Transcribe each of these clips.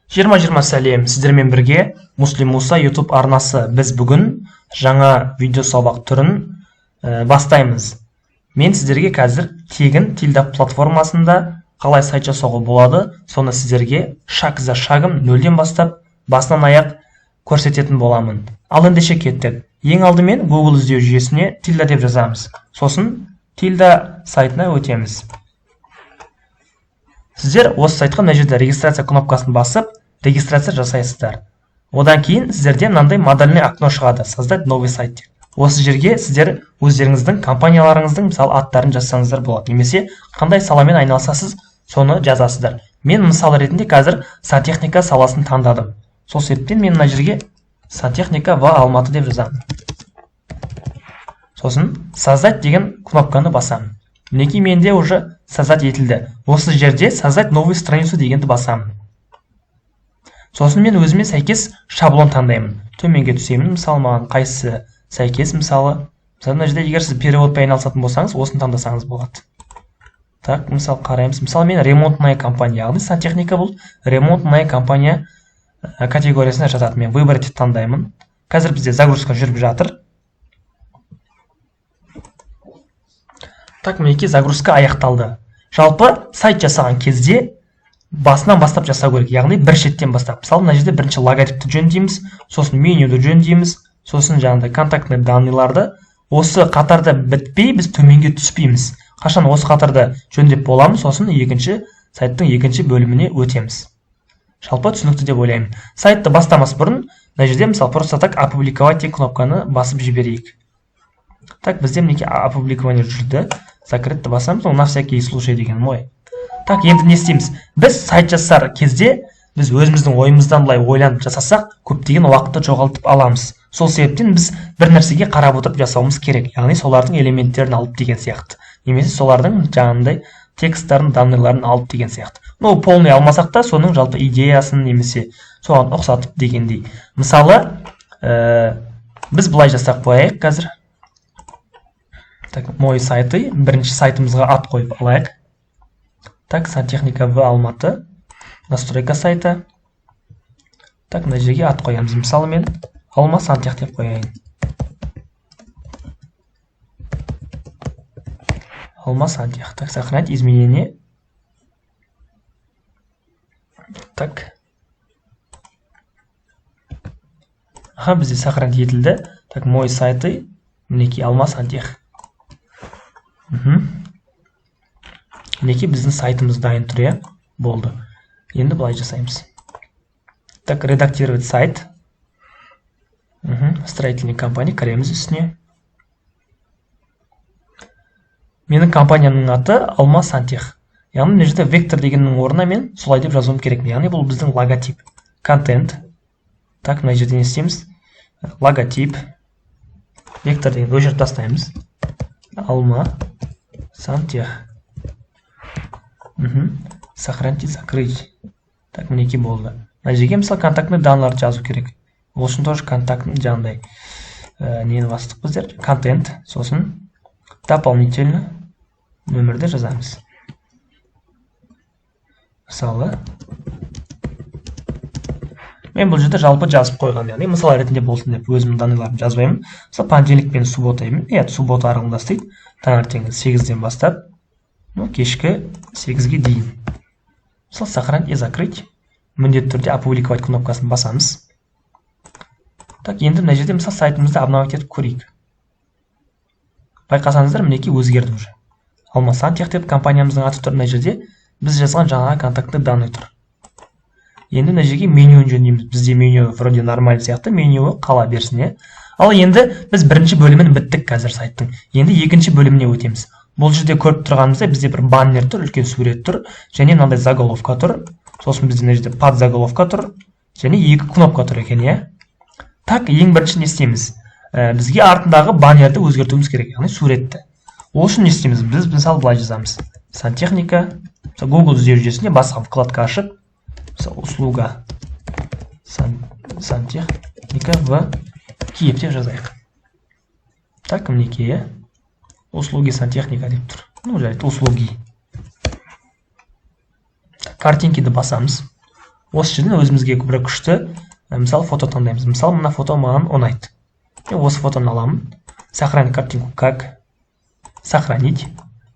20-20 сәлем, сіздермен бірге Муслим Муса YouTube арнасы. Біз бүгін жаңа видео сабақ түрін бастаймыз. Мен сіздерге қазір тегін Tilda платформасында қалай сайт жасауға болады, соны сіздерге шаг за шагым нөлден бастап басынан аяқ көрсететін боламын. Ал ендеше кеттік. Ең алдымен Google іздеу жүйесіне Tilda деп жазамыз. Сосын Tilda сайтына өтеміз. Сіздер осы сайтқа мына жерде регистрация кнопкасын басып, регистрация жасайсыздар. Одан кейін сіздерде мынандай модальный окно шығады, создать новый сайт. Осы жерге сіздер өздеріңіздің компанияларыңыздың мысалы аттарын жазсаңыздар болады. Немесе қандай саламен айналысасыз, соны жазасыздар. Мен мысалы ретінде қазір сантехника саласын таңдадым. Сол себептен мен мына жерге сантехника в Алматы деп жазамын. Сосын создать деген кнопканы басамын. Мінекей менде уже создать етілді. Осы жерде создать новую страницу дегенді басамын. Сосын мен өзіме сәйкес шаблон таңдаймын. Төменге түсемін, мысалы маған қайсысы сәйкес, мысалы мына жерде егер сіз переводпен айналысатын болсаңыз, осыны таңдасаңыз болады. Так, мысалы қараймыз. Мысалы мен ремонтная компания, яғни сантехника бұл ремонтная компания категориясына жатады. Мен выбрать таңдаймын. Қазір бізде загрузка жүріп жатыр. Так, мінекей загрузка аяқталды. Жалпы сайт жасаған кезде басынан бастап жасау керек, яғни бір шеттен бастап. Мысалы мына жерде бірінші логотипті жөндейміз, сосын менюді жөндейміз, сосын жаңағыдай контактный данныйларды. Осы қатарда бітпей біз төменге түспейміз. Қашан осы қатарда жөндеп боламыз, сосын сайттың екінші бөліміне өтеміз. Жалпы түсінікті деп ойлаймын. Сайтты бастамас бұрын мына жерде мысалы просто так опубликовать кнопканы басып жіберейік. Так, бізде мінекей опубликование жүрді. Закрытті басамыз, на всякий случай деген ой. Так, енді не істейміз? Біз сайт жасар кезде біз өзіміздің ойымыздан былай ойланып жасасақ, көптеген уақытты жоғалтып аламыз. Сол себептен біз бір нәрсеге қарап отырып жасауымыз керек. Яғни солардың элементтерін алып деген сияқты. Немесе солардың жаңағындай тексттарын, данныйларын алып деген сияқты. Полный алмасақ та, соның жалпы идеясын немесе соған ұқсатып дегендей. Мысалы, біз былай жасақ қояйық қазір. Так, мой сайты, бірінші сайтымызға ат қойып алайық. Так, сантехника в Алматы, настройка сайта. Так, мына жерге ат қоямыз. Мысалы мен Алма сантех деп қояйын. Алма сантех. Так, сохранить изменения. Так. Бізде сохранить етілді. Так, мой сайты, мінекей Алма сантех. Мінекей біздің сайтымыз дайын тұр, болды. Енді былай жасаймыз. Так, редактировать сайт. Строительный компания, кіреміз үстіне. Менің компаниямның аты Алма сантех. Яғни мына жерде вектор дегеннің орнына мен солай деп жазуым керек. Яғни бұл біздің логотип. Контент. Так, мына жерде не істейміз? Логотип. Вектор деген өшіріп тастаймыз. Алма сантех. Сохранить, закрыть. Так, мінекей болды. Мына жерге мысалы контактный данныйларды жазу керек. Ол үшін тоже контактный жаңағыдай нені бастық біздер? Контент, сосын дополнительно нөмірді жазамыз. Мысалы, мен бұл жерде жалпы жазып қойған, яғни мысал ретінде болсын деп өзімнің данныйларымды жазбаймын. Мысалы, понедельник пен суббота деймін. Суббота аралығында істейді. Таңертең 8-ден бастап, кешкі 8-ге дейін. Мысалы, сохранить и закрыть. Міндетті түрде опубликовать кнопкасын басамыз. Так, енді мына жерде мысалы сайтымызды обновить етіп көрейік. Байқасаңыздар, мінекей өзгерді уже. Алма сантех деп компаниямыздың аты тұр. Мына жерде біз жазған жаңа контактный данный тұр. Енді мына жерге менюін жөндейміз. Бізде меню вроде нормаль сияқты, менюі қала берсін. Ал енді біз бірінші бөлімін біттік қазір сайттың. Енді екінші бөліміне өтеміз. Бұл жерде көріп тұрғанымызда бізде бір баннер тұр, үлкен сурет тұр, және мынандай заголовка тұр. Сосын бізде мына жерде подзаголовка тұр, және екі кнопка тұр екен, Так, ең бірінші не істейміз? Бізге артындағы баннерді өзгертуіміз керек, яғни суретті. Ол үшін не істейміз? Біз мысалы былай жазамыз. Сантехника, Google іздеу жүйесіне басқа вкладка ашып, услуга сантехника в Киев деп жазайық. Так, мінекей, услуги сантехника деп тұр. Жарайды, услуги. Картинкиді басамыз. осы жерден өзімізге бір күшті мысалы фото таңдаймыз. Мысалы мына фото маған ұнайды. Мен осы фотоны аламын. Сохранить картинку как. Сохранить.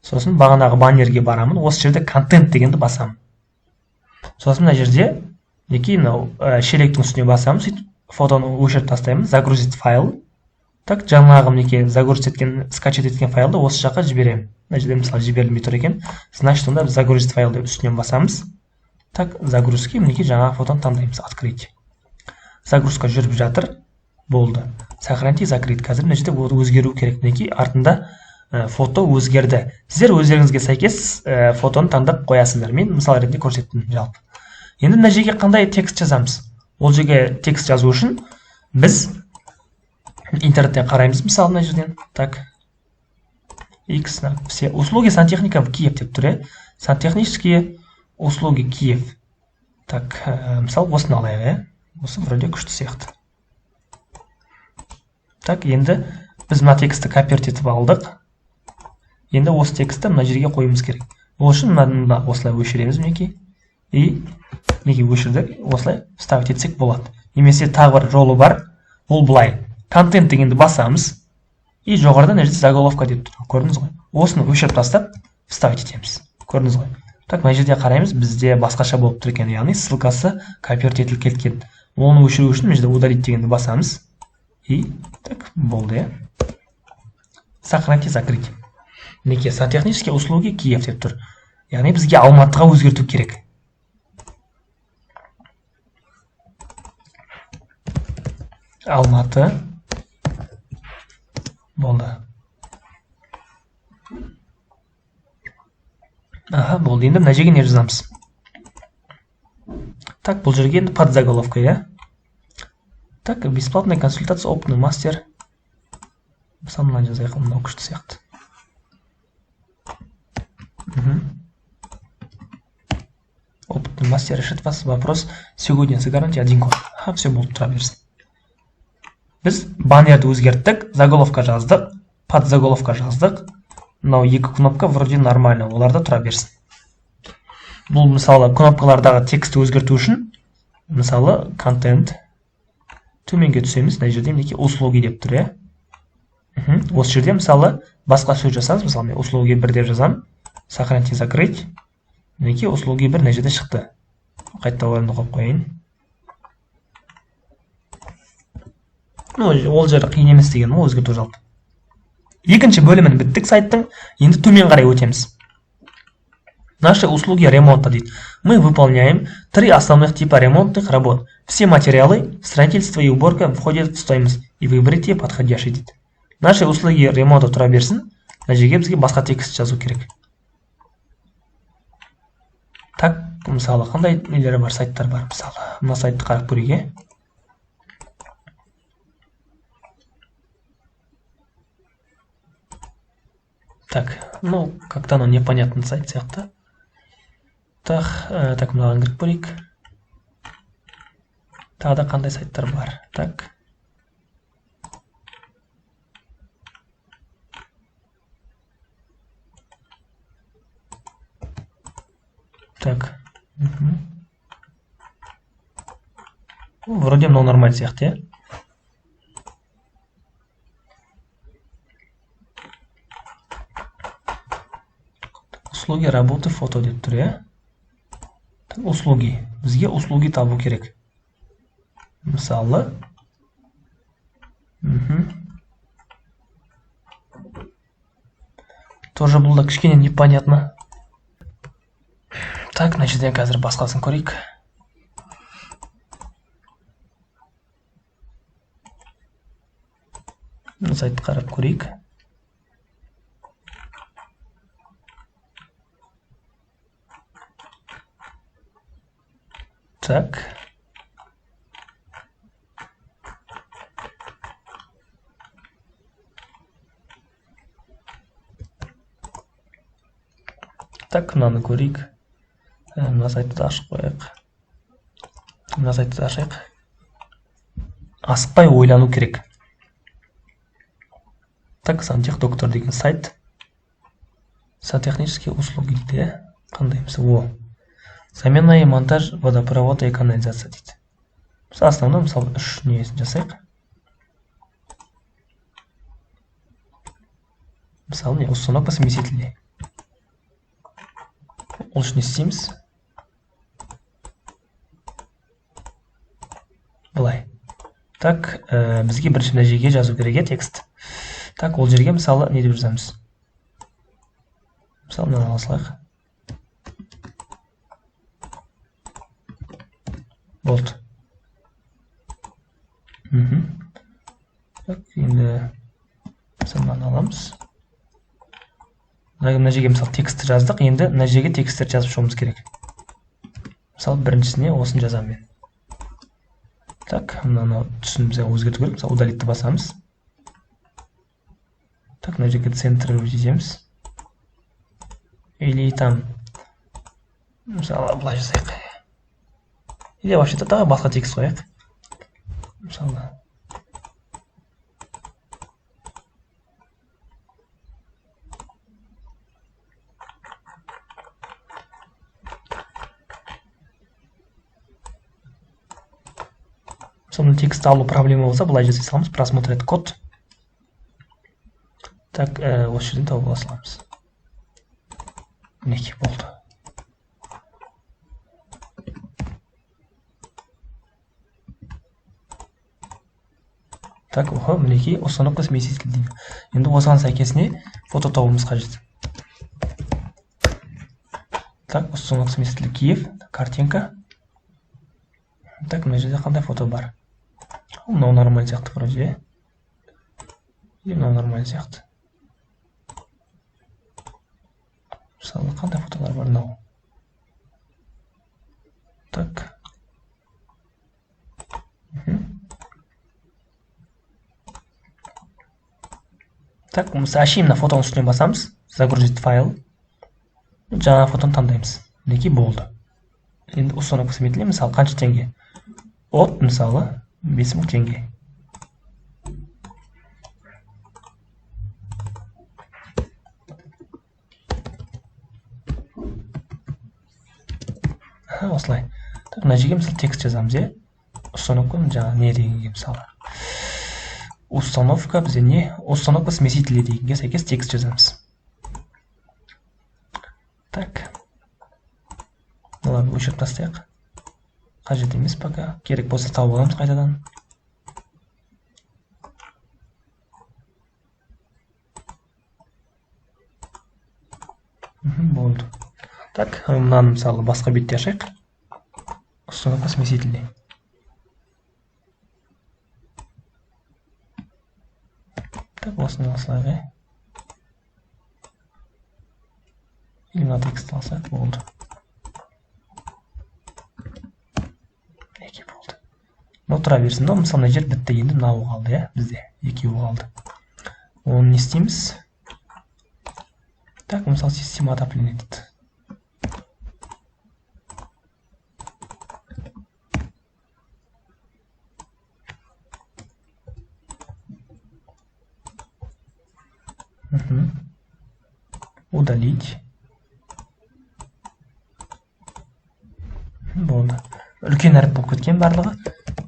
Сосын бағанағы баннерге барамын. Осы жерде контент дегенді басамын. Сосын мына жерде шелектің үстіне басамын. Сөйтіп фотоны өшіріп тастаймын. Загрузить файл. Так, жаңағы загрузить еткен, скачать еткен файлды осы жаққа жіберемін. Мына жерде мысалы жіберілмей тұр екен. Значит, онда біз загрузить файлды үстінен басамыз. Так, загрузки жаңағы фотоны таңдаймыз. Открыть. Загрузка жүріп жатыр. Болды. Сохранить и закрыть. Қазір мына жерде өзгеру керек. Артында фото өзгерді. Сіздер өздеріңізге сәйкес фотоны таңдап қоясыздар. Мен мысал ретінде көрсеттім жалпы. Енді мына жерге қандай текст жазамыз? Ол жерге текст жазу үшін біз интернеттен қараймыз. Мысалы мына жерден. Так. X. Все услуги сантехника в Киев деп тұр. Сантехнические услуги Киев. Так, мысалы осыны алайық. Осы вроде күшті сияқты. Так, енді біз мына текстті копировать етіп алдық. Енді осы текстті мына жерге қоюымыз керек. Ол үшін мына осылай өшіреміз мінекей. И өшірдік, осылай вставить етсек болады. Немесе тағы бір жолы бар. Ол былай. Контент дегенді басамыз. И жоғарыда мына жерде заголовка деп тұр. Көрдіңіз ғой? Осыны өшіріп тастап вставить етеміз. Көрдіңіз ғой? Так, мына жерде қараймыз, бізде басқаша болып тұр екен. Яғни ссылкасы копировать етіліп кеткен. Оны өшіру үшін мына жерде удалить дегенді басамыз. И так болды. Сохранить и закрыть. Мінекей сантехнические услуги Киев деп тұр. Яғни бізге Алматыға өзгерту керек. Алматы. Болды. Болды. Енді мына жерге не жазамыз? Так, бұл жерге енді под заголовка, Так, бесплатная консультация, опытный мастер. Самый жазайық, мынау күшті сияқты. Опытный мастер решит вас вопрос сегодня за гарантией 1 год. Все болды, тұра берсін. Біз баннерді өзгерттік, заголовка жаздық, под заголовка жаздық. Мынау екі кнопка вроде нормально, оларда тұра берсін. Бұл мысалы кнопкалардағы тексті өзгерту үшін, мысалы контент төменге түсеміз, мына жерде мінекей услуги деп тұр, Осы жерде мысалы басқа сөз жасаңыз, мысалы мен услуги 1 деп жазам, сохранить и закрыть. Мінекей услуги 1 мына жерде шықты. Қайта орынды қойып қояйын. Ол жері қиын емес деген ол өзгерту жалпы. Екінші бөлімін біттік сайттың, енді төмен қарай өтеміз. Наши услуги ремонта дейді. Мы выполняем 3 основных типа ремонтных работ. Все материалы, строительство и уборка входят в стоимость, и выберите подходящий дейді. Наши услуги ремонта тұра берсін, мына жерге бізге басқа текст жазу керек. Так, мысалы қандай нелері бар, сайттар бар, мысалы. Мына сайтты қарап көрейік. Так, ну, как-то оно непонятный сайт сияқты. Так, мынаған кіріп көрейік. Тағы да қандай сайттар бар. Так. Так. Вроде мынау нормаль сияқты, Услуги работы фото деп тұр, Услуги. Бізге услуги табу керек. Мысалы. Тоже бұл да кішкене непонятно. Так, мына жерден қазір басқасын көрейік. Сайтты қарап көрейік. Так. Так, мынаны көрейік. Мына сайтты да ашып қояйық. Мына сайтты да ашайық. Асықпай ойлану керек. Так, сантех доктор деген сайт. Сантехнические услуги дейді. Қандай мысалы? Замена и монтаж водопровода и канализация дейді. Основной мысалы 3 несін жасайық. Мысалы не установка смесителей. Ол үшін не істейміз? Былай. Так, бізге бірінші мына жерге жазу керек текст. Так, ол жерге мысалы не деп жазамыз? Мысалы мынаны алсақ. Болды. Так, енді мынаны аламыз. Мына жерге мысалы текстті жаздық, енді мына жерге тексттер жазып шығуымыз керек. Мысалы біріншісіне осын жазамын мен. Так, мынаны түсін бізге өзгерту керек. Мысалы удалитті басамыз. Так, мына жерге центр жетеміз. Или там мысалы былай жасайық. Или вообще-то тағы басқа текст қояйық. Мысалы Сонда текст алу проблема болса, былай жасай саламыз. Просмотреть код. Так, осы жерден тауып ала саламыз. Мінекей болды. Так, мінекей установка смеситель дейді. Енді осыған сәйкесіне фото табуымыз қажет. Так, установка смеситель Киев, картинка. Так, мына жерде қандай фото бар? Мынау нормаль сияқты вроде. И мынау нормаль сияқты. Мысалы, қандай фотолар бар мынау? Так. Так, мысалы, әшейін фотоның үстіне басамыз. Загрузить файл. Жаңа фотоны таңдаймыз. Мінекей болды. Енді установка смеситель, мысалы, қанша теңге? От, мысалы, 5000 теңге. Осылай. Так, мына жерге мысалы текст жазамыз, е? Установка жаңа не дегенге мысалы. Установка бізде не? Установка смесителей дегенге сәйкес текст жазамыз. Так. Оларды өшіріп тастайық. Қажет емес пока. Керек болса тауып аламыз қайтадан. Болды. Так, мынаны мысалы басқа бетте ашайық. Установка смесителей. Так, осыны алсақ, или мына текст алсақ, болды. Неге болды? Мынау тұра берсін, да, мысалы мына жер бітті, енді мынау қалды, иә, бізде екеуі қалды. Оны не істейміз? Так, мысалы система отопления дейді. Удалить. Болды. Үлкен әріп болып кеткен барлығы.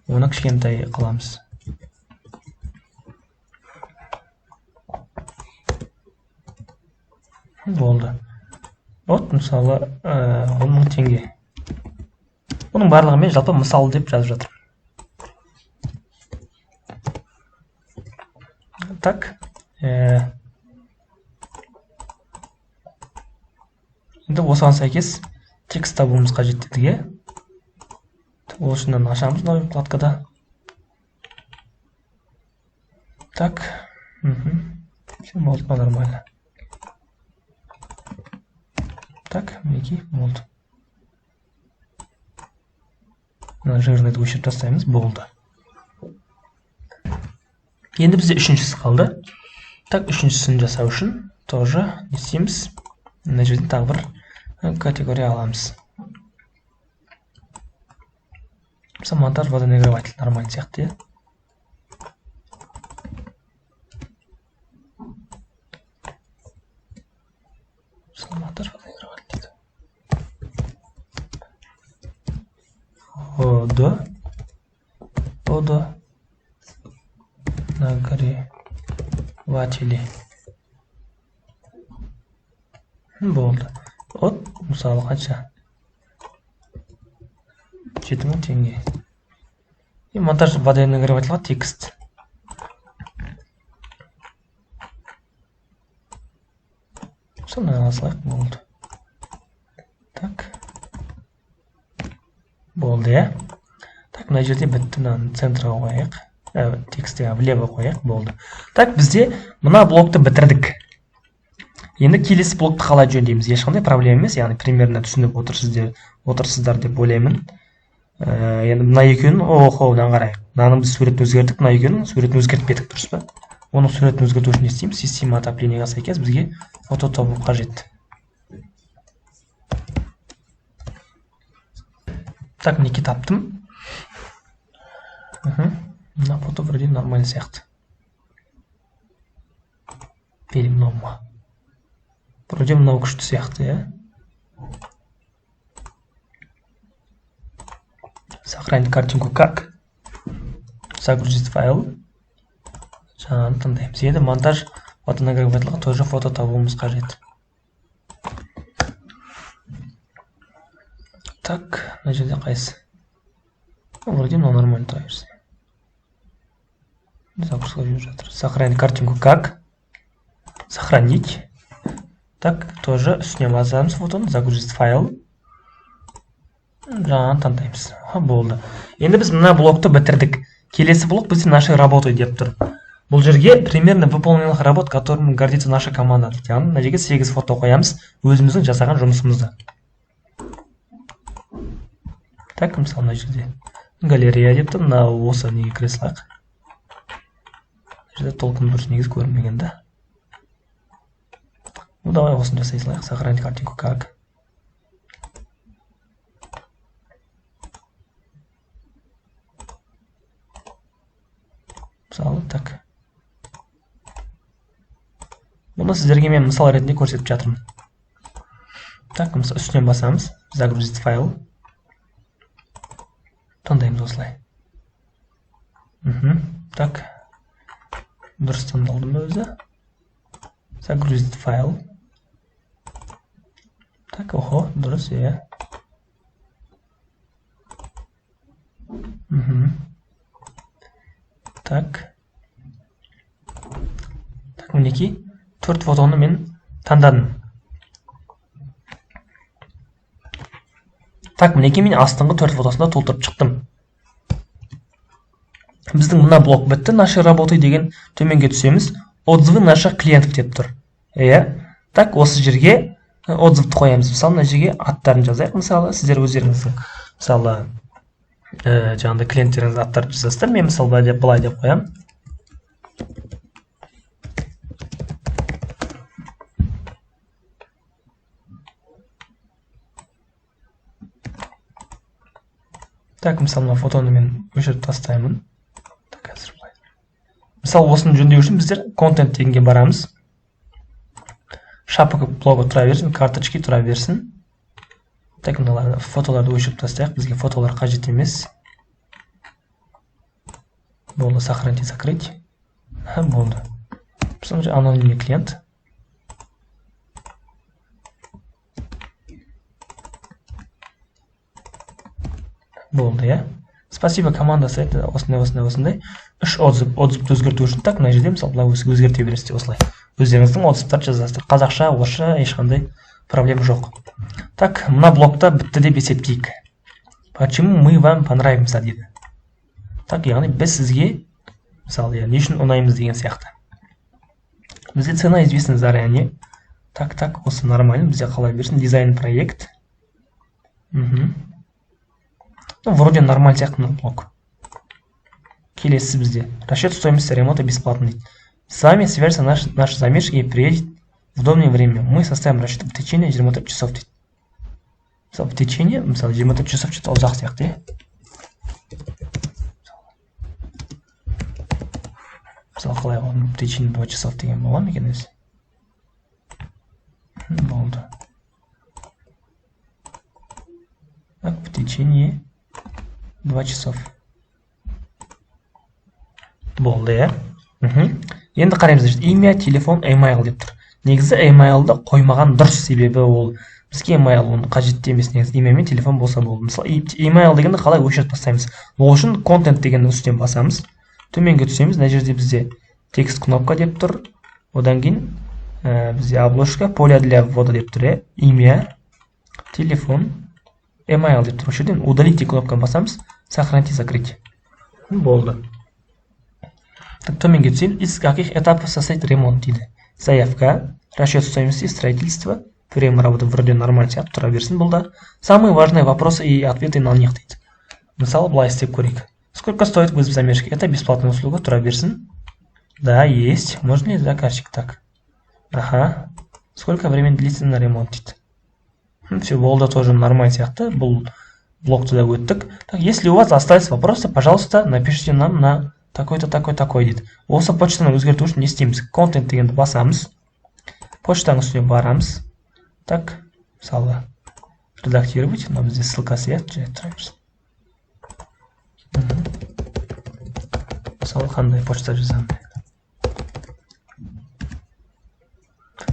Оны кішкентай қыламыз. Болды. Вот, мысалы, 10.000 теңге. Бұның барлығы мен жалпы мысалы деп жазып жатырмын. Так. Енді осыған сәйкес текст табуымыз қажет дедік. Ол үшін ашамыз мына вкладкада. Так. Болды, нормально. Так, мінекей, болды. Мына жирныйды өшіріп тастаймыз, болды. Енді бізде үшіншісі қалды. Так, үшіншісін жасау үшін тоже не істейміз? Мына жерден тағы бір категория аламыз. Мысалы, монтаж водонагреватель нормально сияқты, иә? Мысалы, монтаж водонагреватель дейді. водонагреватели. Болды. Вот, мысалы қанша? 7000 теңге. И монтаж водонагревателя текст. Сондай алсақ болды. Так. Болды, иә? Так, мына жерде бітті, мынаны центрға қояйық. Текстіге влево қояйық, болды. Так, бізде мына блокты бітірдік. Енді келесі блокты қалай жөндейміз? Ешқандай проблема емес, яғни примерно түсініп отырсыздар деп ойлаймын. Енді мына екеуін одан қарайық. Мынаның біз суретін өзгердік, мына екеуінің суретін өзгертпедік, дұрыс па? Оның суретін өзгерту үшін не істейміз? Система отоплениеге сәйкес бізге фото табу қажет. Так, мінекей таптым. Мына фото вроде нормальный сияқты. Мынау ма? Вроде мынау күшті сияқты, иә? Сохранить картинку как? Загрузить файл. Жаңағы тыңдаймыз. Енді монтаж водонагревателға тоже фото табуымыз қажет. Так, мына жерде қайсы? Вроде мынау нормально тұра берсе. Загрузка жүріп жатыр. Сохранить картинку как? Сохранить. Так, тоже үстіне басамыз фотоны, загрузить файл. Жаңағы таңдаймыз. Болды. Енді біз мына блокты бітірдік. Келесі блок бізде нашей работы деп тұр. Бұл жерге примерно выполненных работ, которым гордится наша команда. Яғни мына жерге 8 фото қоямыз, өзіміздің жасаған жұмысымызды. Так, мысалы мына жерде галерея деп тұр. Мына осы неге кіре салайық. Мына жерде толқын дұрыс негіз көрінбеген да. Ну, давай осыны жасай салайық. Сохранить картинку как? Мысалы, так. Бұны сіздерге мен мысал ретінде көрсетіп жатырмын. Так, мысалы үстінен басамыз. Загрузить файл. Таңдаймыз осылай. Так. Дұрыс таңдалдым ба өзі? Загрузить файл. Так, охо, дұрыс, иә. Так. Так, мінекей 4 фотоны мен таңдадым. Так, мінекей мен астыңғы 4 фотосында толтырып шықтым. Біздің мына блок бітті. Наши работы деген төменге түсеміз. Отзывы наших клиентов деп тұр. Так, осы жерге отзывты қоямыз. Мысалы, мына жерге аттарын жазайық. Мысалы, сіздер өздеріңіздің, мысалы, жаңағыдай клиенттеріңіз аттарды жазасыздар. Мен мысалы былай деп қоям. Так, мысалы, мына фотоны мен өшіріп тастаймын. Так, қазір былай. Мысалы, осыны жөндеу үшін біздер контент дегенге барамыз. Шапка блогы тұра берсін, карточки тұра берсін. Так, мыналарды фотоларды өшіріп тастайық. Бізге фотолар қажет емес. Болды, сохранить и закрыть. Болды. Мысалы, анонимный клиент. Болды, иә. Спасибо, команда сайты осындай. 3 отзывты өзгерту үшін. Так, мына жерде мысалы өзгерте бересіздер осылай. Өздеріңіздің отзывтарды жазасыздар. Қазақша, орысша ешқандай проблема жоқ. Так, мына блокта бітті деп есептейік. Почему мы вам понравимся дейді. Так, яғни біз сізге, мысалы, не үшін ұнаймыз деген сияқты. Бізде цена известна заранее. Так, осы нормально, бізде қалай берсін. Дизайн проект. Вроде нормаль сияқты мына блок. Келесі бізде. Расчет стоимости ремонта бесплатный. С вами свяжется наш замерщик и приедет в удобное время. Мы составим расчет в течение 23 часов. В течение, мысалы, 23 часов что-то ұзақ сияқты. Мысалы, қалай в течение 2 часов деген бола ма екен өзі? Болды. Так, в течение 2 часов. болды, иә. Енді қараймыз, имя, телефон, email деп тұр. Негізі emailді қоймаған дұрыс, себебі ол бізге email оның қажетті емес. Негізі имя мен телефон болса болды. Мысалы, email дегенді қалай өшіріп тастаймыз? Ол үшін content дегенді үстінен басамыз. Төменге түсеміз. Мына жерде бізде текст кнопка деп тұр. Одан кейін бізде обложка, поле для ввода деп тұр. Имя, телефон, email деп тұр. Осы жерден удалите кнопканы басамыз. Сохранить и закрыть. Болды. Төменге түсеміз. Из каких этапов состоит ремонт дейді. Заявка, расчет стоимости, строительство, время работы вроде нормально сияқты тұра берсін бұл да. Самые важные вопросы и ответы на них дейді. Мысалы, былай істеп көрейік. Сколько стоит вызов замерщика? Это бесплатная услуга, тұра берсін. Да, есть. Можно ли заказчик так? Ага. Сколько времени длится на ремонт дейді. Все, болды тоже нормально сияқты. Бұл блокты да өттік. Так, если у вас остались вопросы, пожалуйста, напишите нам на такой-то, такой-такой дейді. Осы почтаны өзгерту үшін не істейміз? Контент дегенді басамыз. Почтаның үстіне барамыз. Так, мысалы, редактировать. Но бізде ссылкасы жай тұраймыз. Мысалы, қандай почта жазамын?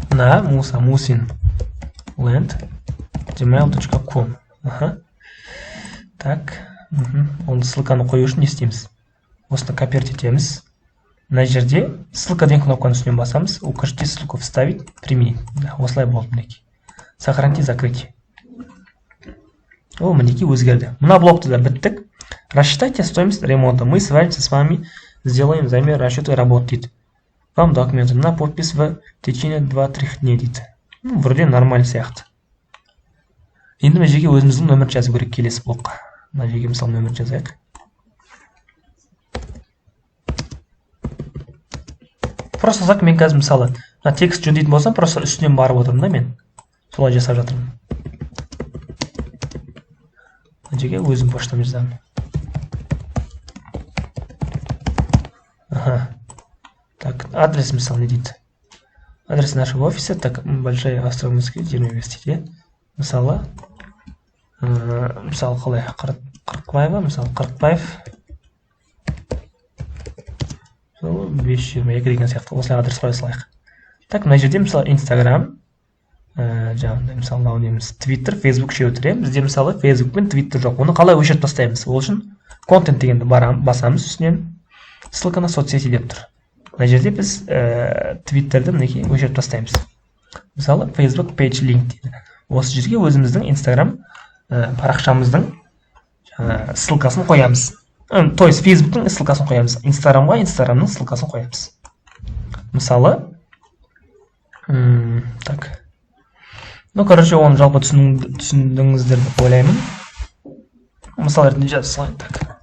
На musa.musin@gmail.com. Так, оны ссылканы қою үшін не істейміз? Осыны копировать етеміз. Мына жерде ссылка деген кнопканы үстінен басамыз. Укажите ссылку вставить, применить. Осылай болды мінекей. Сохранить и закрыть. О, мінекей өзгерді. Мына блокты да біттік. Рассчитайте стоимость ремонта. Мы свяжемся с вами, сделаем замер расчета работ дейді. Вам документы на подпись в течение 2-3 дней дейді. Вроде нормально сияқты. Енді мына жерге өзіміздің нөмір жазу керек келесі блокқа. Мына жерге мысалы нөмір жазайық. Просто так мен қазір мысалы текст жөндейтін болсам, просто үстінен барып отырмын да мен. Солай жасап жатырмын. Мына жерге өзім поштам жазамын. Так, адрес мысалы не дейді? Адрес нашего офиса, так, Большая Островская, 25, мысалы, қалай, Қырықбаева, мысалы, Қырықбаев, 522 деген сияқты, осылай адрес қоя салайық. Так, мына жерде мысалы Instagram, жаңағындай мысалы мынау Twitter, Facebook үшеуі тұр. Бізде мысалы Facebook пен Twitter жоқ. Оны қалай өшіріп тастаймыз? Ол үшін контент дегенді басамыз, үстінен ссылка на соцсети деп тұр. Мына жерде біз Twitterді мінекей өшіріп тастаймыз. Мысалы Facebook page link дейді. Осы жерге өзіміздің Instagram парақшамыздың ссылкасын қоямыз. То есть Facebook'тың ссылкасын қоямыз. Instagram'ға Instagram'ның ссылкасын қоямыз. Мысалы, так. Ну, короче, оны жалпы түсіндіңіздер деп ойлаймын. Мысал ретінде жазып салайын, так.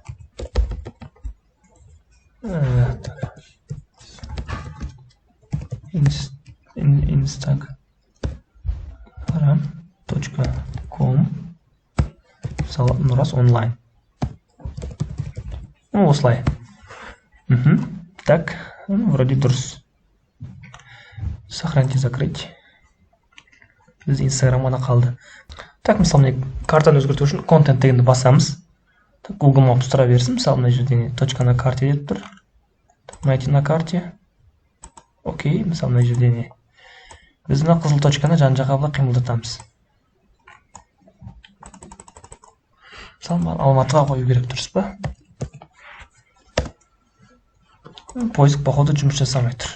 Instagram.com мысалы Нұрас онлайн. Осылай. Так, вроде дұрыс. Сохранить и закрыть. Бізде Instagram ғана қалды. Так, мысалы, картаны өзгерту үшін контент дегенді басамыз. Так, Google Maps тұра берсін. Мысалы, мына жерде точка на карте деп тұр. Найти на карте. Окей, мысалы, мына жерде біз мына қызыл точканы жан-жаққа былай қимылдатамыз. Мысалы, Алматыға қою керек, дұрыс па? Поиск, походу, жұмыс жасамай тұр.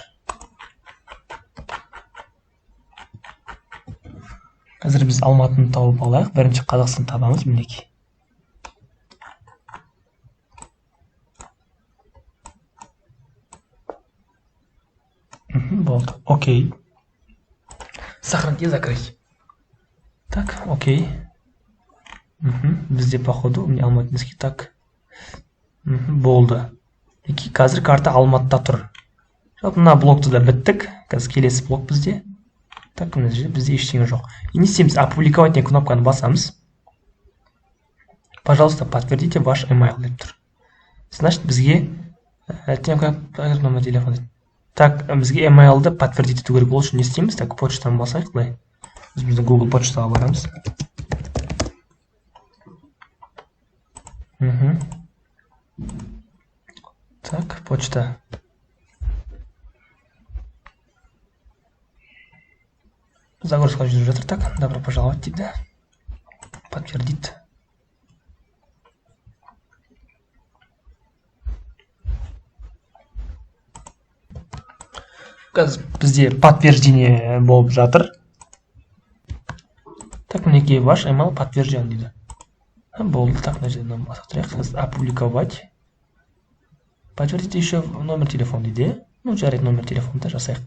Қазір біз Алматыны тауып алайық. Бірінші Қазақстан табамыз, мінекей. Болды. Окей. Сохранить и закрыть. Так, окей. Бізде, походу, Алматинский так. Болды. Қазір карта Алматыда тұр. Жалпы мына блокты да біттік. Қазір келесі блок бізде. Так, мына жерде бізде ештеңе жоқ. И не істейміз, опубликовать деген кнопканы басамыз. Пожалуйста, подтвердите ваш email деп тұр. Значит, бізге номер телефона. Так, бізге emailді подтвердить ету керек. Ол үшін не істейміз? Так, почтаны басайық, былай. Біз Google почтаға барамыз. Так, почта. Загрузка жүріп жатыр. Так, добро пожаловать дейді. Подтвердить. Қазір бізде подтверждение болып жатыр. Так, мінекей ваш email подтвержден дейді. Болды. Так, мына жерден басып опубликовать. Подтвердите еще номер телефона дейді. Ну, жарайды, номер телефонды жасайық.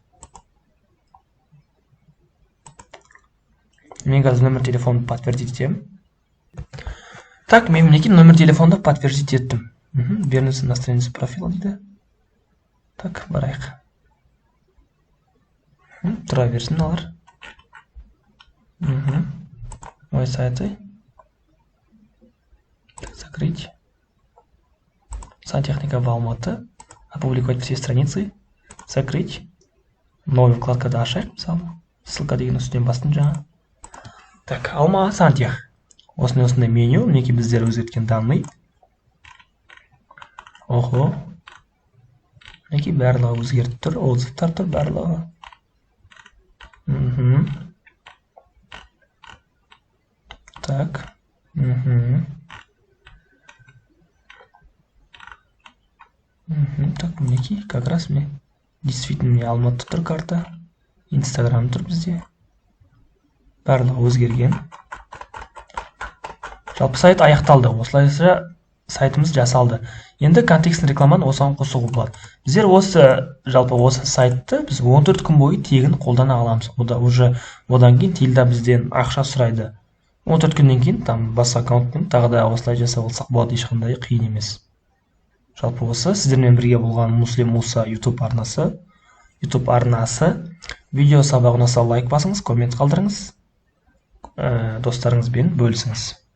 Мен қазір номер телефонды подтвердить етемін. Так, мен мінекей номер телефонды подтвердить еттім. Вернуться на страницу профиля дейді. Так, барайық. Тұра берсін алар. Мой сайты. Так, закрыть. Сантехника в Алматы. Опубликовать все страницы. Закрыть. Новая вкладкада ашайық, мысалы. Ссылка деген үстінен бастым жаңа. Так, Алма Сантех. Осындай меню. Мінекей біздер өзгерткен данный. Охо. Мінекей барлығы өзгертіп тұр. Отзывтар тұр барлығы. Так. Так, мінекей, как раз мне действительно Алматы тұр карта. Инстаграм тұр бізде. Барлығы өзгерген. Жалпы сайт аяқталды. Осылайша сайтымыз жасалды. Енді контекстін рекламаны осыған қосуға болады. Біздер жалпы осы сайтты біз 14 күн бойы тегін қолдана аламыз. Одан кейін Тильда бізден ақша сұрайды. 14 күннен кейін басқа аккаунтпен тағы да осылай жасап алсақ болады, ешқандай қиын емес. Жалпы осы сіздермен бірге болған Муслим Муса YouTube арнасы. Видео сабағы ұнаса лайк басыңыз, коммент қалдырыңыз, достарыңызбен бөлісіңіз.